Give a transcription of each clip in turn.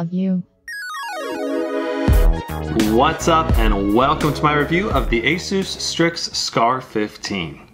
love you. What's up and welcome to my review of the Asus Strix Scar 15.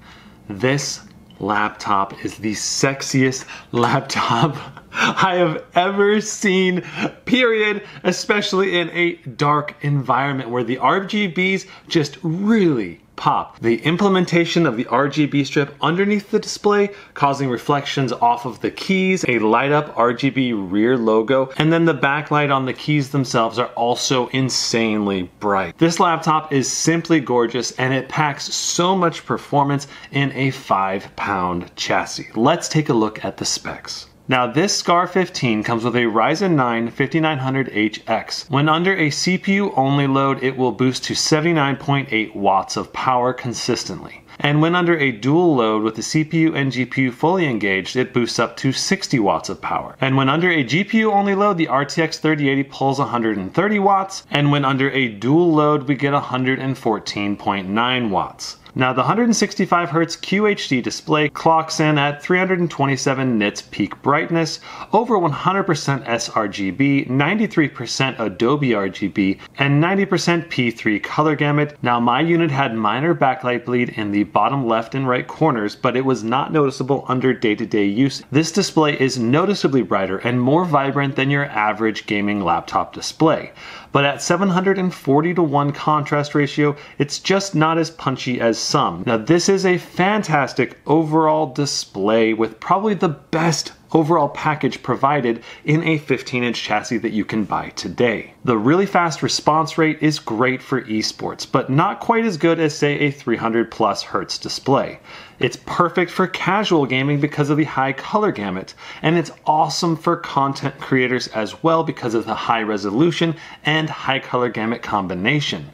This laptop is the sexiest laptop I have ever seen, period, especially in a dark environment where the RGBs just really pop. The implementation of the RGB strip underneath the display causing reflections off of the keys, a light up RGB rear logo, and then the backlight on the keys themselves are also insanely bright. This laptop is simply gorgeous and it packs so much performance in a 5-pound chassis. Let's take a look at the specs. Now this Scar 15 comes with a Ryzen 9 5900HX. When under a CPU only load, it will boost to 79.8 watts of power consistently. And when under a dual load with the CPU and GPU fully engaged, it boosts up to 60 watts of power. And when under a GPU only load, the RTX 3080 pulls 130 watts. And when under a dual load, we get 114.9 watts. Now the 165Hz QHD display clocks in at 327 nits peak brightness, over 100% sRGB, 93% Adobe RGB, and 90% P3 color gamut. Now my unit had minor backlight bleed in the bottom left and right corners, but it was not noticeable under day-to-day use. This display is noticeably brighter and more vibrant than your average gaming laptop display. But at 740:1 contrast ratio, it's just not as punchy as some. Now this is a fantastic overall display with probably the best overall package provided in a 15-inch chassis that you can buy today. The really fast response rate is great for esports, but not quite as good as say a 300+ Hertz display. It's perfect for casual gaming because of the high color gamut, and it's awesome for content creators as well because of the high resolution and high color gamut combination.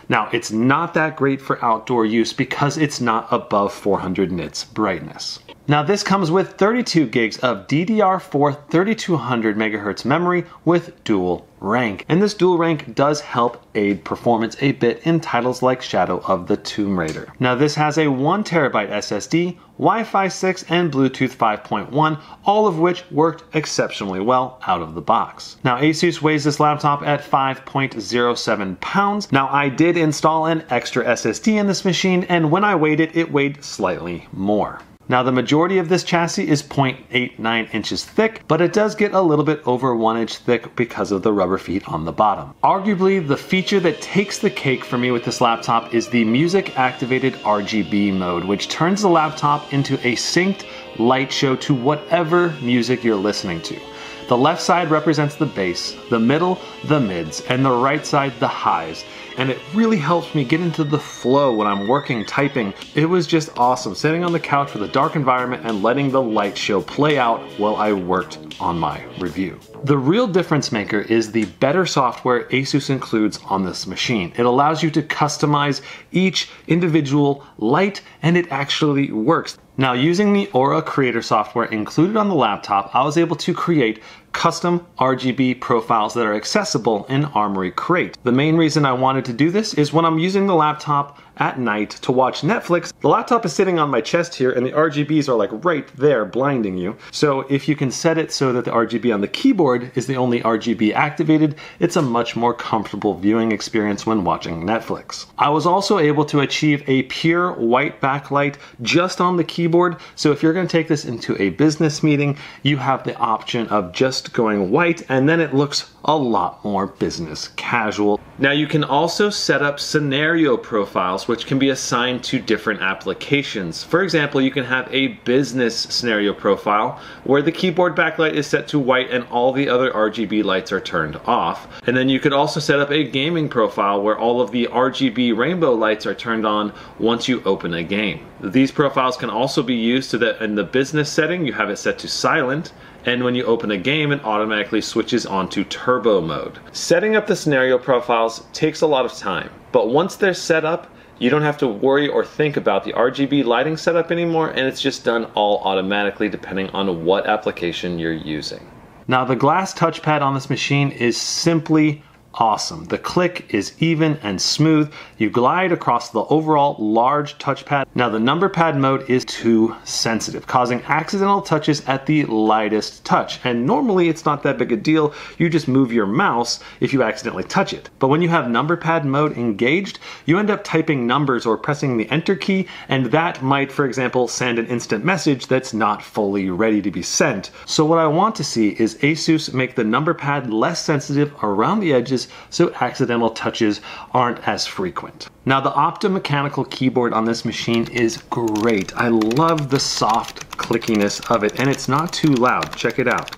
Now, it's not that great for outdoor use because it's not above 400 nits brightness. Now, this comes with 32 gigs of DDR4 3200 MHz memory with dual rank. And this dual rank does help aid performance a bit in titles like Shadow of the Tomb Raider. Now, this has a 1TB SSD, Wi-Fi 6, and Bluetooth 5.1, all of which worked exceptionally well out of the box. Now, Asus weighs this laptop at 5.07 pounds. Now, I did install an extra SSD in this machine, and when I weighed it, it weighed slightly more. Now the majority of this chassis is 0.89 inches thick, but it does get a little bit over 1 inch thick because of the rubber feet on the bottom. Arguably, the feature that takes the cake for me with this laptop is the music activated RGB mode, which turns the laptop into a synced light show to whatever music you're listening to. The left side represents the bass, the middle, the mids, and the right side, the highs. And it really helps me get into the flow when I'm working, typing. It was just awesome sitting on the couch with a dark environment and letting the light show play out while I worked on my review. The real difference maker is the better software Asus includes on this machine. It allows you to customize each individual light, and it actually works. Now, using the Aura Creator software included on the laptop, I was able to create custom RGB profiles that are accessible in Armory Crate. The main reason I wanted to do this is when I'm using the laptop at night to watch Netflix, the laptop is sitting on my chest here and the RGBs are like right there blinding you. So if you can set it so that the RGB on the keyboard is the only RGB activated, it's a much more comfortable viewing experience when watching Netflix. I was also able to achieve a pure white backlight just on the keyboard. So if you're going to take this into a business meeting, you have the option of just going white and then it looks a lot more business casual. Now you can also set up scenario profiles which can be assigned to different applications. For example, you can have a business scenario profile where the keyboard backlight is set to white and all the other RGB lights are turned off. And then you could also set up a gaming profile where all of the RGB rainbow lights are turned on once you open a game. These profiles can also be used so that in the business setting you have it set to silent, and when you open a game it automatically switches onto turbo mode. Setting up the scenario profiles takes a lot of time, but once they're set up, you don't have to worry or think about the RGB lighting setup anymore, and it's just done all automatically depending on what application you're using. Now the glass touchpad on this machine is simply awesome. The click is even and smooth. You glide across the overall large touchpad. Now the number pad mode is too sensitive, causing accidental touches at the lightest touch. And normally it's not that big a deal. You just move your mouse if you accidentally touch it. But when you have number pad mode engaged, you end up typing numbers or pressing the enter key, and that might, for example, send an instant message that's not fully ready to be sent. So what I want to see is Asus make the number pad less sensitive around the edges so accidental touches aren't as frequent. Now the opto-mechanical keyboard on this machine is great. I love the soft clickiness of it, and it's not too loud. Check it out.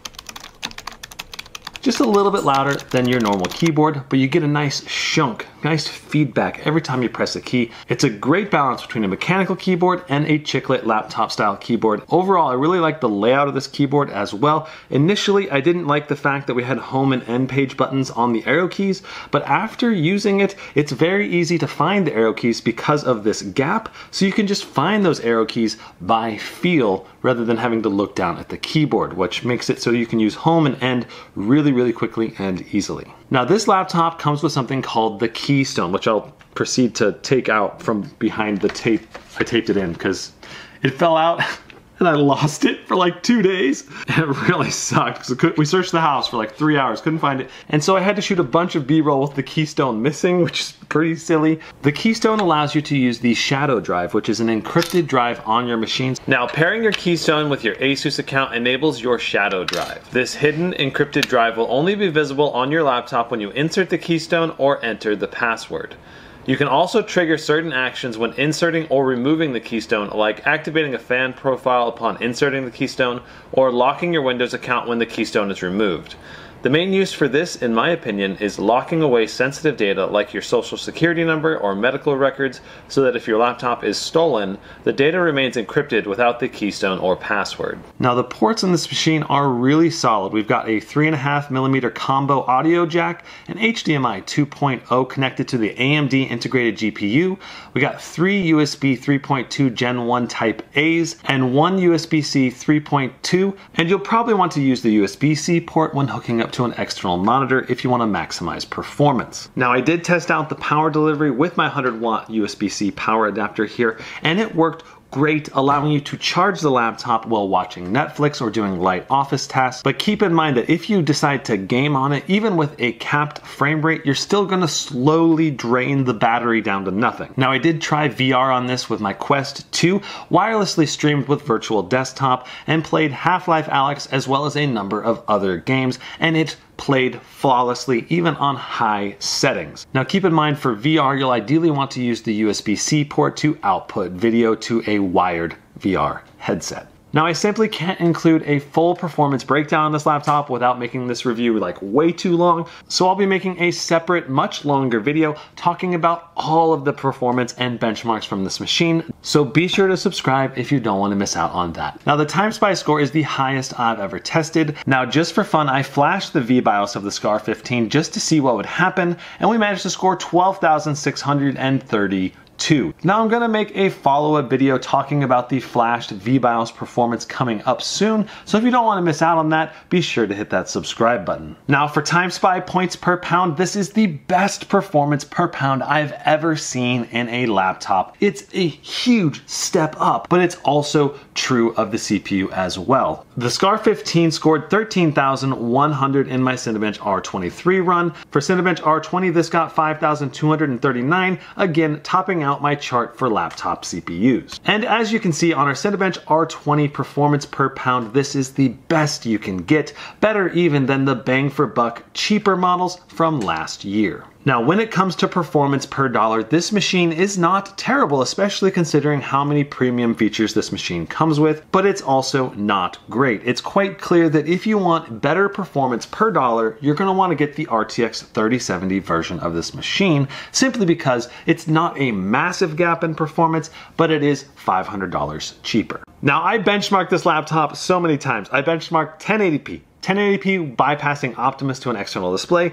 Just a little bit louder than your normal keyboard, but you get a nice shunk, nice feedback every time you press a key. It's a great balance between a mechanical keyboard and a chiclet laptop style keyboard. Overall, I really like the layout of this keyboard as well. Initially, I didn't like the fact that we had home and end page buttons on the arrow keys, but after using it, it's very easy to find the arrow keys because of this gap, so you can just find those arrow keys by feel rather than having to look down at the keyboard, which makes it so you can use home and end really quickly and easily. Now this laptop comes with something called the keystone, which I'll proceed to take out from behind the tape. I taped it in because it fell out and I lost it for like 2 days. And it really sucked because we searched the house for like 3 hours, couldn't find it. And so I had to shoot a bunch of B-roll with the keystone missing, which is pretty silly. The keystone allows you to use the shadow drive, which is an encrypted drive on your machines. Now pairing your keystone with your Asus account enables your shadow drive. This hidden encrypted drive will only be visible on your laptop when you insert the keystone or enter the password. You can also trigger certain actions when inserting or removing the keystone, like activating a fan profile upon inserting the keystone, or locking your Windows account when the keystone is removed. The main use for this, in my opinion, is locking away sensitive data like your social security number or medical records, so that if your laptop is stolen, the data remains encrypted without the keystone or password. Now the ports in this machine are really solid. We've got a 3.5mm combo audio jack, an HDMI 2.0 connected to the AMD integrated GPU. We got 3 USB 3.2 Gen 1 Type A's and 1 USB-C 3.2, and you'll probably want to use the USB-C port when hooking up to an external monitor if you want to maximize performance. Now I did test out the power delivery with my 100-watt USB-C power adapter here, and it worked great, allowing you to charge the laptop while watching Netflix or doing light office tasks. But keep in mind that if you decide to game on it, even with a capped frame rate, you're still going to slowly drain the battery down to nothing. Now I did try VR on this with my Quest 2, wirelessly streamed with virtual desktop, and played Half-Life Alyx as well as a number of other games, and it played flawlessly even on high settings. Now keep in mind, for VR you'll ideally want to use the USB-C port to output video to a wired VR headset. Now I simply can't include a full performance breakdown on this laptop without making this review like way too long, so I'll be making a separate, much longer video talking about all of the performance and benchmarks from this machine, so be sure to subscribe if you don't want to miss out on that. Now the time spy score is the highest I've ever tested. Now just for fun, I flashed the VBIOS of the Scar 15 just to see what would happen, and we managed to score 12,632. Now I'm going to make a follow-up video talking about the flashed VBIOS performance coming up soon, so if you don't want to miss out on that, be sure to hit that subscribe button. Now for Time Spy points per pound, this is the best performance per pound I've ever seen in a laptop. It's a huge step up, but it's also true of the CPU as well. The Scar 15 scored 13,100 in my Cinebench R23 run. For Cinebench R20, this got 5,239, again topping out my chart for laptop CPUs. And as you can see on our Cinebench R20 performance per pound, this is the best you can get, better even than the bang for buck cheaper models from last year. Now, when it comes to performance per dollar, this machine is not terrible, especially considering how many premium features this machine comes with, but it's also not great. It's quite clear that if you want better performance per dollar, you're going to want to get the RTX 3070 version of this machine, simply because it's not a massive gap in performance, but it is $500 cheaper. Now, I benchmarked this laptop so many times. I benchmarked 1080p bypassing Optimus to an external display,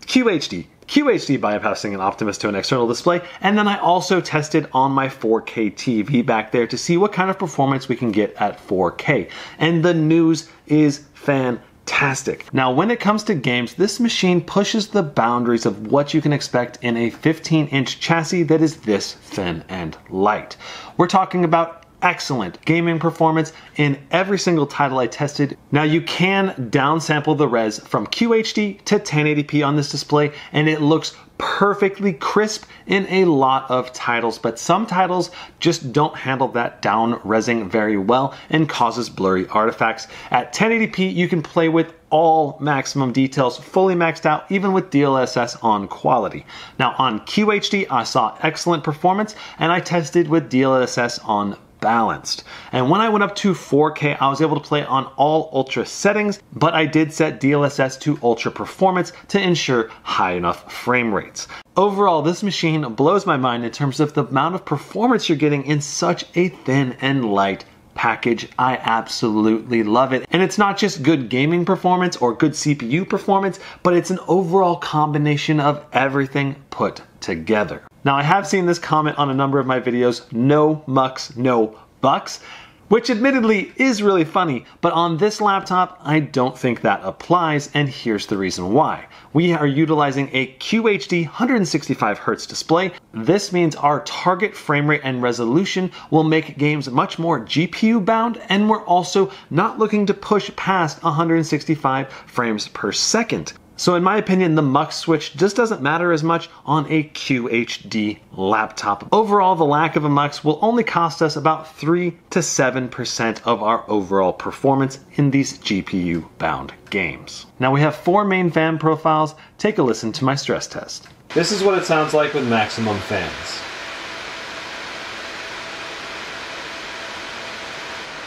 QHD bypassing an Optimus to an external display, and then I also tested on my 4K TV back there to see what kind of performance we can get at 4K. And the news is fantastic. fantastic. Now, when it comes to games, this machine pushes the boundaries of what you can expect in a 15-inch chassis that is this thin and light. We're talking about excellent gaming performance in every single title I tested. Now, you can downsample the res from QHD to 1080p on this display, and it looks perfectly crisp in a lot of titles, but some titles just don't handle that down resing very well and causes blurry artifacts. At 1080p, you can play with all maximum details fully maxed out, even with DLSS on quality. Now, on QHD, I saw excellent performance, and I tested with DLSS on balanced. And when I went up to 4K, I was able to play on all ultra settings, but I did set DLSS to ultra performance to ensure high enough frame rates. Overall, this machine blows my mind in terms of the amount of performance you're getting in such a thin and light package. I absolutely love it. And it's not just good gaming performance or good CPU performance, but it's an overall combination of everything put together. Now, I have seen this comment on a number of my videos, no mucks, no bucks, which admittedly is really funny, but on this laptop, I don't think that applies, and here's the reason why. We are utilizing a QHD 165Hz display. This means our target frame rate and resolution will make games much more GPU bound, and we're also not looking to push past 165 frames per second. So in my opinion, the mux switch just doesn't matter as much on a QHD laptop. Overall, the lack of a mux will only cost us about 3 to 7% of our overall performance in these GPU-bound games. Now, we have 4 main fan profiles. Take a listen to my stress test. This is what it sounds like with maximum fans.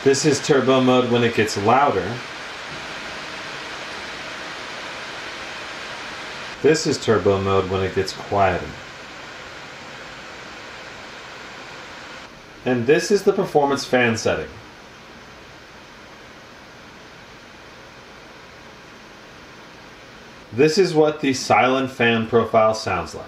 This is turbo mode when it gets louder. This is turbo mode when it gets quieter. And this is the performance fan setting. This is what the silent fan profile sounds like.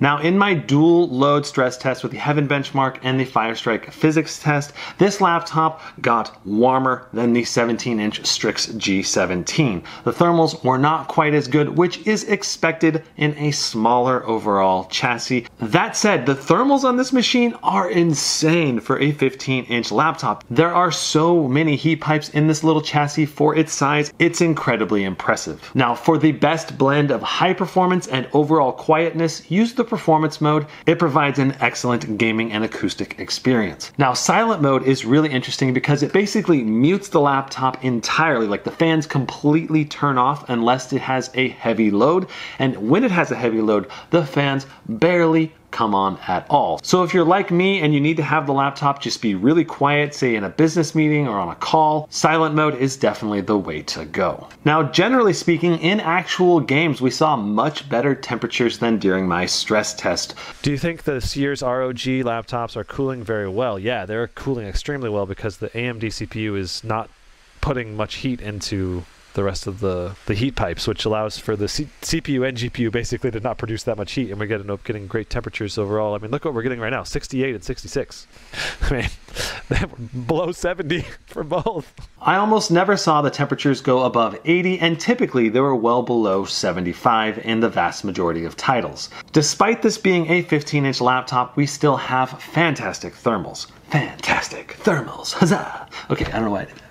Now, in my dual load stress test with the Heaven benchmark and the Firestrike physics test, this laptop got warmer than the 17-inch Strix G17. The thermals were not quite as good, which is expected in a smaller overall chassis. That said, the thermals on this machine are insane for a 15-inch laptop. There are so many heat pipes in this little chassis for its size. It's incredibly impressive. Now, for the best blend of high performance and overall quietness, use the performance mode. It provides an excellent gaming and acoustic experience. Now, silent mode is really interesting because it basically mutes the laptop entirely, like the fans completely turn off unless it has a heavy load, and when it has a heavy load, the fans barely come on at all. So if you're like me and you need to have the laptop just be really quiet, say in a business meeting or on a call, silent mode is definitely the way to go. Now, generally speaking, in actual games, we saw much better temperatures than during my stress test. Do you think this year's ROG laptops are cooling very well? Yeah, they're cooling extremely well because the AMD CPU is not putting much heat into the rest of the heat pipes, which allows for the CPU and GPU basically to not produce that much heat, and we end up getting great temperatures overall. I mean, look what we're getting right now, 68 and 66. I mean, below 70 for both. I almost never saw the temperatures go above 80, and typically they were well below 75 in the vast majority of titles. Despite this being a 15-inch laptop, we still have fantastic thermals. Fantastic thermals, huzzah! Okay, I don't know why I did that.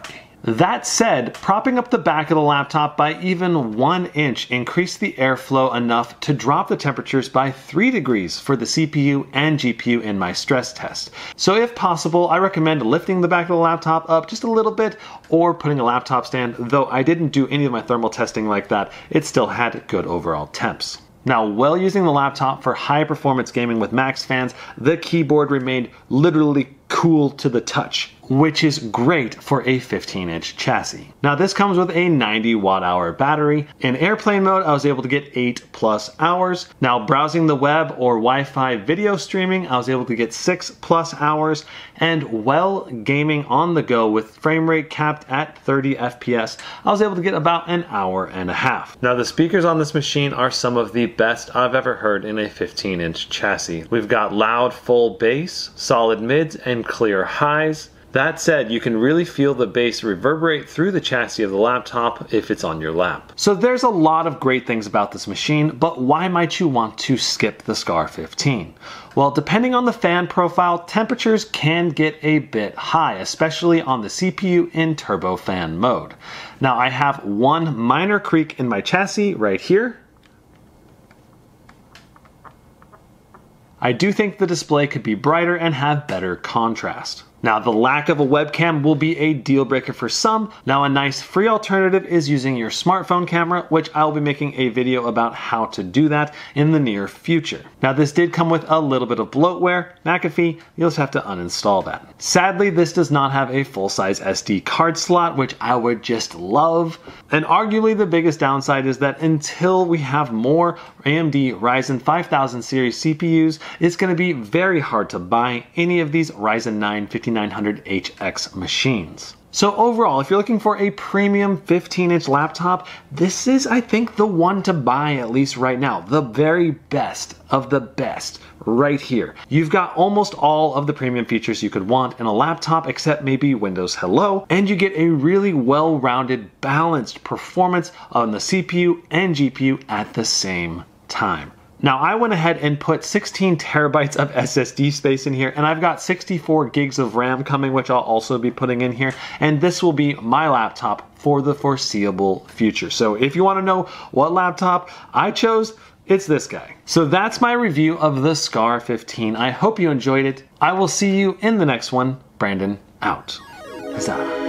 That said, propping up the back of the laptop by even 1 inch increased the airflow enough to drop the temperatures by 3 degrees for the CPU and GPU in my stress test. So if possible, I recommend lifting the back of the laptop up just a little bit or putting a laptop stand, though I didn't do any of my thermal testing like that. It still had good overall temps. Now, while using the laptop for high performance gaming with max fans, the keyboard remained literally cool to the touch, which is great for a 15-inch chassis. Now, this comes with a 90 watt-hour battery. In airplane mode, I was able to get 8+ hours. Now, browsing the web or Wi-Fi video streaming, I was able to get 6+ hours. And while gaming on the go with frame rate capped at 30 FPS, I was able to get about an hour and a half. Now, the speakers on this machine are some of the best I've ever heard in a 15-inch chassis. We've got loud full bass, solid mids, and clear highs. That said, you can really feel the bass reverberate through the chassis of the laptop if it's on your lap. So there's a lot of great things about this machine, but why might you want to skip the Scar 15? Well, depending on the fan profile, temperatures can get a bit high, especially on the CPU in turbofan mode. Now I have one minor creak in my chassis right here. I do think the display could be brighter and have better contrast. Now, the lack of a webcam will be a deal breaker for some. Now, a nice free alternative is using your smartphone camera, which I'll be making a video about how to do that in the near future. Now, this did come with a little bit of bloatware. McAfee, you'll just have to uninstall that. Sadly, this does not have a full-size SD card slot, which I would just love. And arguably the biggest downside is that until we have more AMD Ryzen 5000 series CPUs, it's going to be very hard to buy any of these Ryzen 9 5900HX machines. So overall, if you're looking for a premium 15-inch laptop, this is, I think, the one to buy, at least right now. The very best of the best right here. You've got almost all of the premium features you could want in a laptop, except maybe Windows Hello, and you get a really well-rounded, balanced performance on the CPU and GPU at the same time. Now, I went ahead and put 16 terabytes of SSD space in here, and I've got 64 gigs of RAM coming, which I'll also be putting in here, and this will be my laptop for the foreseeable future. So if you want to know what laptop I chose, it's this guy. So that's my review of the Scar 15. I hope you enjoyed it. I will see you in the next one. Brandon out. Huzzah.